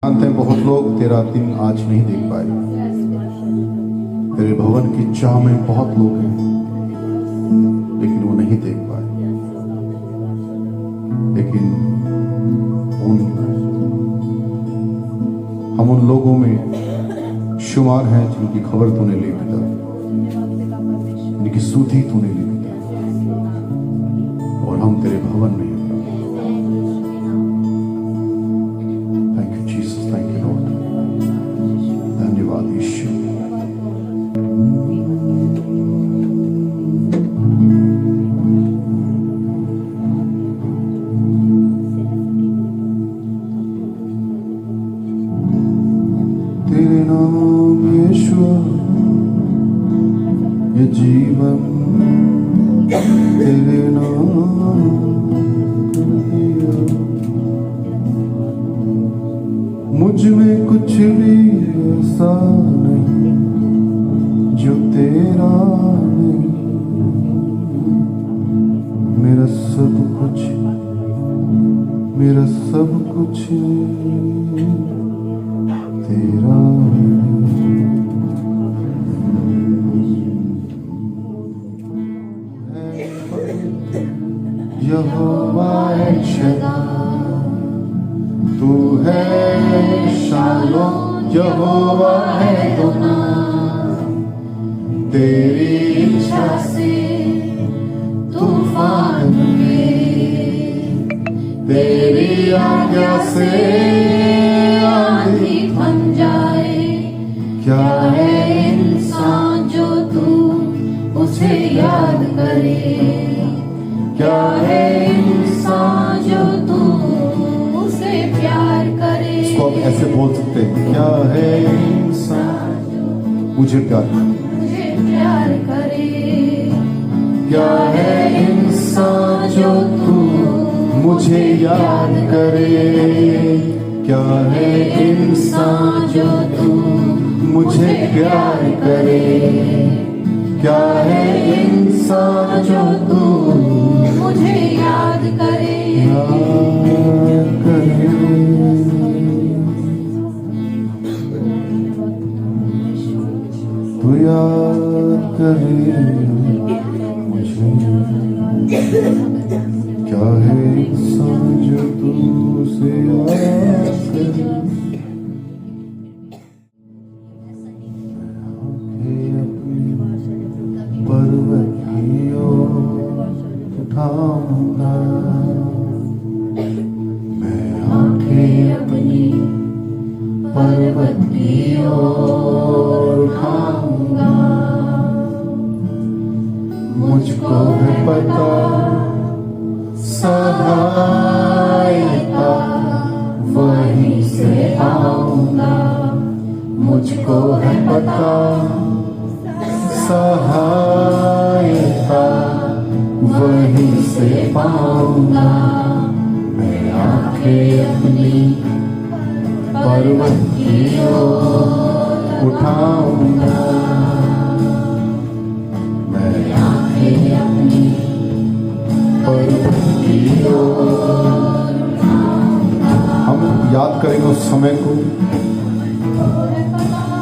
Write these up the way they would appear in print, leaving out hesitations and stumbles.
जानते हैं बहुत लोग तेरा दिन आज नहीं देख पाए। तेरे भवन की चाह में बहुत लोग हैं लेकिन वो नहीं देख पाए। लेकिन हम उन लोगों में शुमार हैं जिनकी खबर तूने ले पिता, जिनकी सुधि तूने ली पिता, और हम तेरे भवन में हैं। Thank you Jesus, thank you Lord. धन्यवाद यीशु। तेरे नाम यीशु, ये जीवन तेरे नाम कर दिया। मुझ में कुछ भी ऐसा नहीं जो तेरा नहीं। मेरा सब कुछ तेरा यहोवा है शदाई, तू है शालोम, यहोवा है अदोनाई। तेरी इच्छा से तूफान में, तेरी आज्ञा से आंधी थम जाए। क्या है इंसान जो तू उसे याद करे, क्या है इंसान जो तू उसे प्यार करे। इसको आप ऐसे बोल सकते हैं, क्या है इंसान मुझे प्यार करे, क्या है इंसान जो तू मुझे याद करे, क्या है इंसान जो तू मुझे प्यार करे, क्या है इंसान जो तू मुझे याद करे, तू याद करे मुझे। क्या है इंसान जो तू उसे याद करे। पर्वत की ओर उठाऊंगा मैं आंखें अपनी, पर्वत की ओर उठाऊंगा। मुझको है पता सहायता वहीं से आऊंगा। मुझको है पता सहायता वहीं से पाऊंगा। मैं आंखें अपनी पर्वत की ओर उठाऊंगा, मैं आंखें अपनी पर्वत की ओर। हम याद करेंगे उस समय को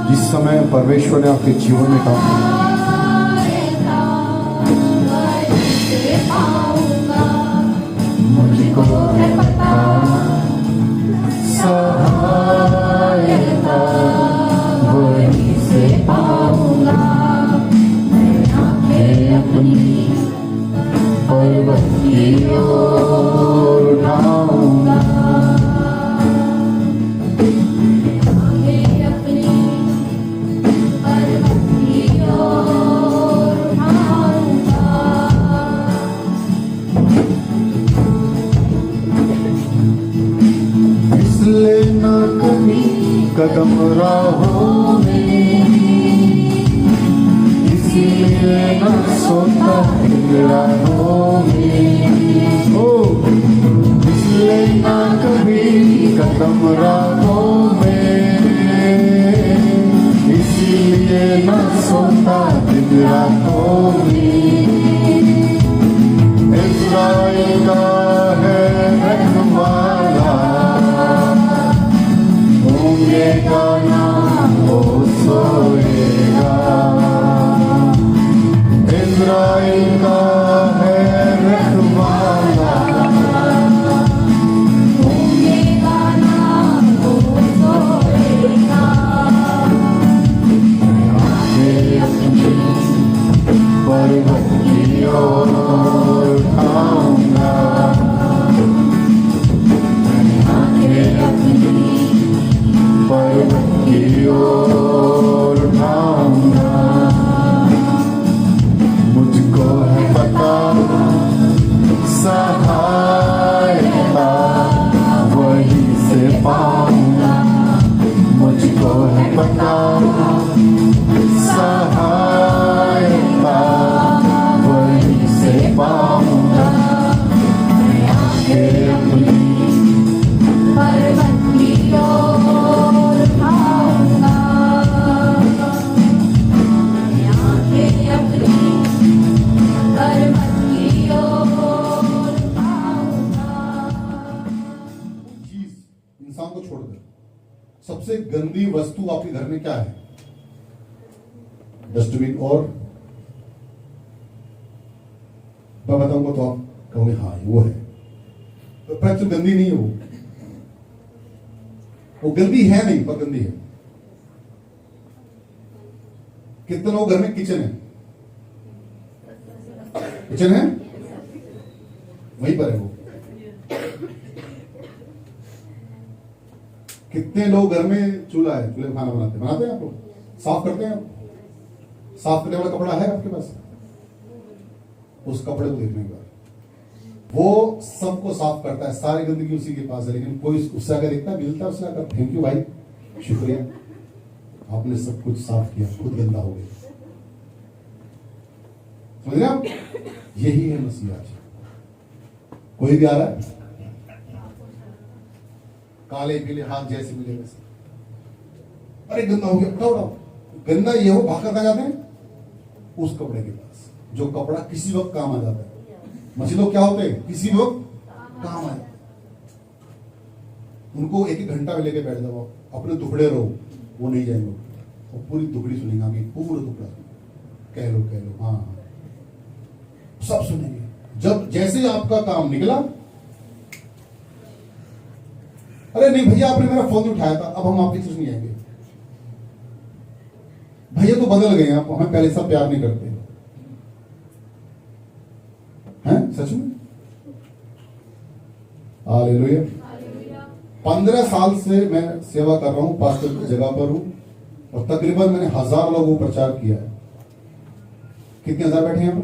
जिस समय परमेश्वर ने आपके जीवन में काम किया। मुझको है पता सहायता वहीं से पाऊंगा। मैं आंखें अपनी पर्वत की ओर उठाऊंगा, लेना कभी कदम राहों में, इसलिए न सोता राहों में। ओ इसलिए न कभी कदम राहों में, इसलिए न सोता दिन रातों में। इस्राएल का है रखवाला, घूमेगा ना वो सोएगा। इज़राइल का है रखवाला, घूमेगा ना वो सोएगा। आंखें अपनी पर्वत की ओर उठाऊंगा, आंखें अपनी पर्वत की ओर उठाऊंगा। मुझको है पता सहायता वहीं से पाऊंगा, मुझको है पता सहायता वहीं से पाऊंगा। आंखें अपनी पर्वत की ओर उठाऊंगा, आंखें अपनी पर्वत की ओर उठाऊंगा। चीज इंसान को छोड़ दे, सबसे गंदी वस्तु आपके घर में क्या है? डस्टबिन। और मैं बताऊंगा तो आप कहोगे हाँ वो है, तो पर गंदी नहीं है वो गंदी है नहीं, पर गंदी है। कितने लोग घर में किचन है? किचन है वहीं पर है वो। कितने लोग घर में चूल्हा है, चूल्हे में खाना बनाते हैं आप लोग? साफ करते हैं आप? साफ करने वाला कपड़ा है आपके पास? उस कपड़े को देखने के बाद वो सबको साफ करता है, सारी गंदगी उसी के पास है, लेकिन कोई उससे आगे देखता है, मिलता है उससे आगे, थैंक यू भाई, शुक्रिया, आपने सब कुछ साफ किया, खुद गंदा हो गया। समझ रहे आप? यही है मसीह। आज कोई भी आ रहा है काले पीले हाथ जैसे मिले वैसे, अरे गंदा हो गया, उठाओ उठाओ। गंदा ये हो, भाग कर जाते हैं उस कपड़े के पास, जो कपड़ा किसी वक्त काम आ जाता है। मसीह लोग क्या होते हैं? किसी वक्त काम आए, उनको एक एक घंटा में लेके बैठ जाओ, अपने दुखड़े रहो, वो नहीं जाएंगे, वो पूरी दुखड़ी सुनेंगे, आगे पूरा दुखड़ा कह लो हाँ हाँ, सब सुनेंगे। जब जैसे आपका काम निकला, अरे नहीं भैया आपने मेरा फोन उठाया था, अब हम आपकी चीज नहीं आएंगे, भैया तो बदल गए, आप हमें पहले सब प्यार नहीं करते हैं, सच में। हालेलुया। 15 साल से मैं सेवा कर रहा हूं, पास्टर की जगह पर हूं, और तकरीबन मैंने 1000 लोगों को प्रचार किया है। कितने हजार बैठे हैं?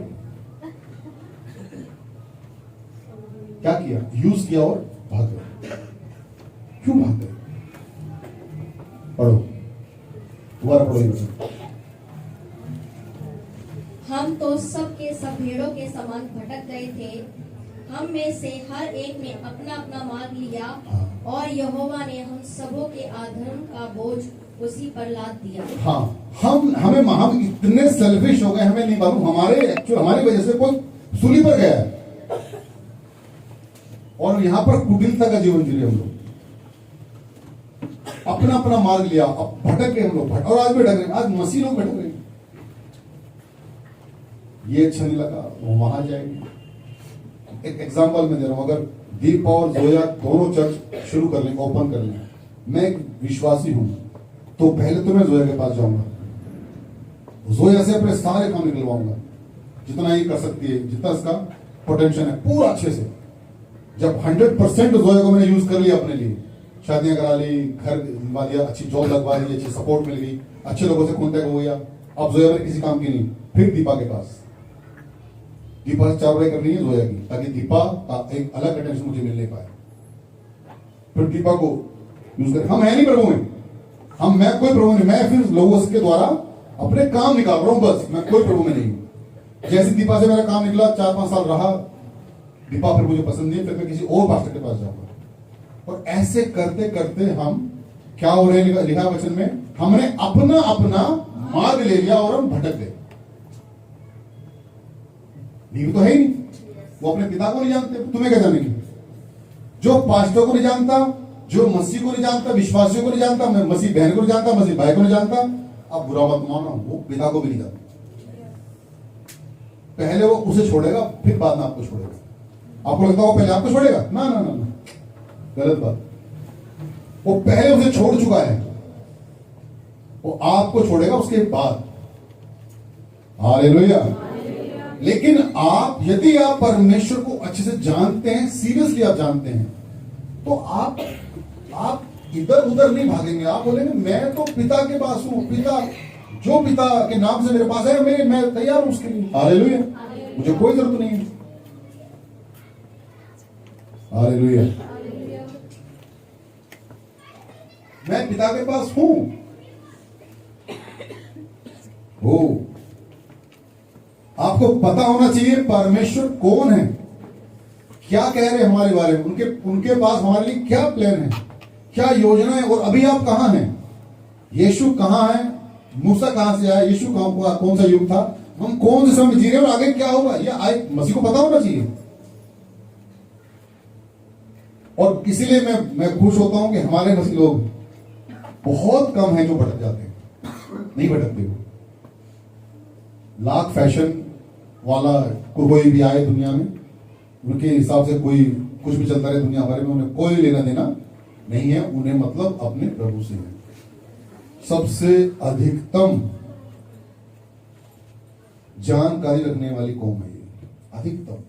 क्या किया? यूज किया और भाग गए। क्यों भाग गए? पढ़ो, दोबारा पढ़ो ये वचन। हम तो सब के सब भेड़ों के समान भटक गए थे, हम में से हर एक ने अपना अपना मार्ग लिया, और यहोवा ने हम सबों के अधर्म का बोझ उसी पर लाद दिया। हाँ, हम इतने सेल्फिश हो गए, हमें नहीं मालूम हमारी वजह से कोई सूली पर गया है, और यहां पर कुटिलता का जीवन जी रहे हम लोग, अपना अपना मार्ग लिया, अब भटक गए हम लोग, और आज भी भटक रहे, आज मसीह लोग भटक रहे। ये अच्छा नहीं लगा, वो वहां जाएंगे। एक एग्जांपल मैं दे रहा हूं, अगर दीप और जोया दोनों चर्च शुरू कर लें, ओपन कर लें, मैं एक विश्वासी हूं, तो पहले तो मैं जोया के पास जाऊंगा, जोया से अपने सारे काम निकलवाऊंगा, जितना ये कर सकती है, जितना इसका पोटेंशियल है, पूरा अच्छे से। जब 100% जोया को मैंने यूज कर लिया अपने लिए, शादियां करा ली, घर दिलवा दिया, अच्छी जॉब लगवा ली, अच्छी सपोर्ट मिल गई, अच्छे लोगों से कॉन्टेक्ट हो गया, अब जोया मेरे किसी काम की नहीं, फिर दीपा के पास, दीपा से 4 बजे करनी है जोया की, ताकि दीपा का एक अलग अटेंशन मुझे मिल नहीं पाए, फिर दीपा को यूज कर। हम है नहीं प्रभु में, मैं कोई प्रभु नहीं, मैं फिर लोगों के द्वारा अपने काम निकाल रहा हूं, बस मैं कोई प्रभु में नहीं हूं। जैसे दीपा से मेरा काम निकला, 4-5 साल रहा, दीपा फिर मुझे पसंद नहीं, फिर मैं किसी और पास्टर के पास जाऊंगा, और ऐसे करते करते हम क्या हो रहे हैं, लिखा वचन में, हमने अपना अपना मार्ग ले लिया और हम भटक गए। नींव तो है ही नहीं, वो अपने पिता को नहीं जानते, तुम्हें क्या जानेंगे? जो पास्टर को नहीं जानता जो मसीह को नहीं जानता, विश्वासियों को नहीं जानता, मैं मसीह बहन को नहीं जानता, मसीह भाई को नहीं जानता, अब बुरा मत मानो, वो पिता को भी नहीं जानता। पहले वो उसे छोड़ेगा, फिर बाद में आपको छोड़ेगा। आपको लगता है वो पहले आपको छोड़ेगा? ना ना ना ना, गलत बात। वो पहले उसे छोड़ चुका है, वो आपको छोड़ेगा उसके बाद। हालेलुया। लेकिन आप, यदि आप परमेश्वर को अच्छे से जानते हैं, सीरियसली आप जानते हैं, तो आप इधर उधर नहीं भागेंगे। आप बोलेंगे मैं तो पिता के पास हूं, पिता जो पिता के नाम से मेरे पास है, मैं तैयार हूं उसके लिए। हालेलुया। मुझे कोई जरूरत नहीं है। हालेलुया। मैं पिता के पास हूं। हो, आपको पता होना चाहिए परमेश्वर कौन है, क्या कह रहे हैं हमारे बारे में, उनके पास हमारे लिए क्या प्लान है, क्या योजना है, और अभी आप कहां हैं, यीशु कहां है, मूसा कहां से आया, यीशु कौन सा युग था, हम कौन से समय जी रहे हैं और आगे क्या होगा, यह मसीह को पता होना चाहिए। और इसीलिए मैं खुश होता हूं कि हमारे मसीह लोग बहुत कम हैं जो भटक जाते हैं, नहीं भटकते हो। लाख फैशन वाला कोई भी आए दुनिया में, उनके हिसाब से कोई कुछ भी चलता रहे दुनिया भर में, उन्हें कोई लेना देना नहीं है। उन्हें मतलब अपने प्रभु से है। सबसे अधिकतम जानकारी रखने वाली कौम है ये, अधिकतम।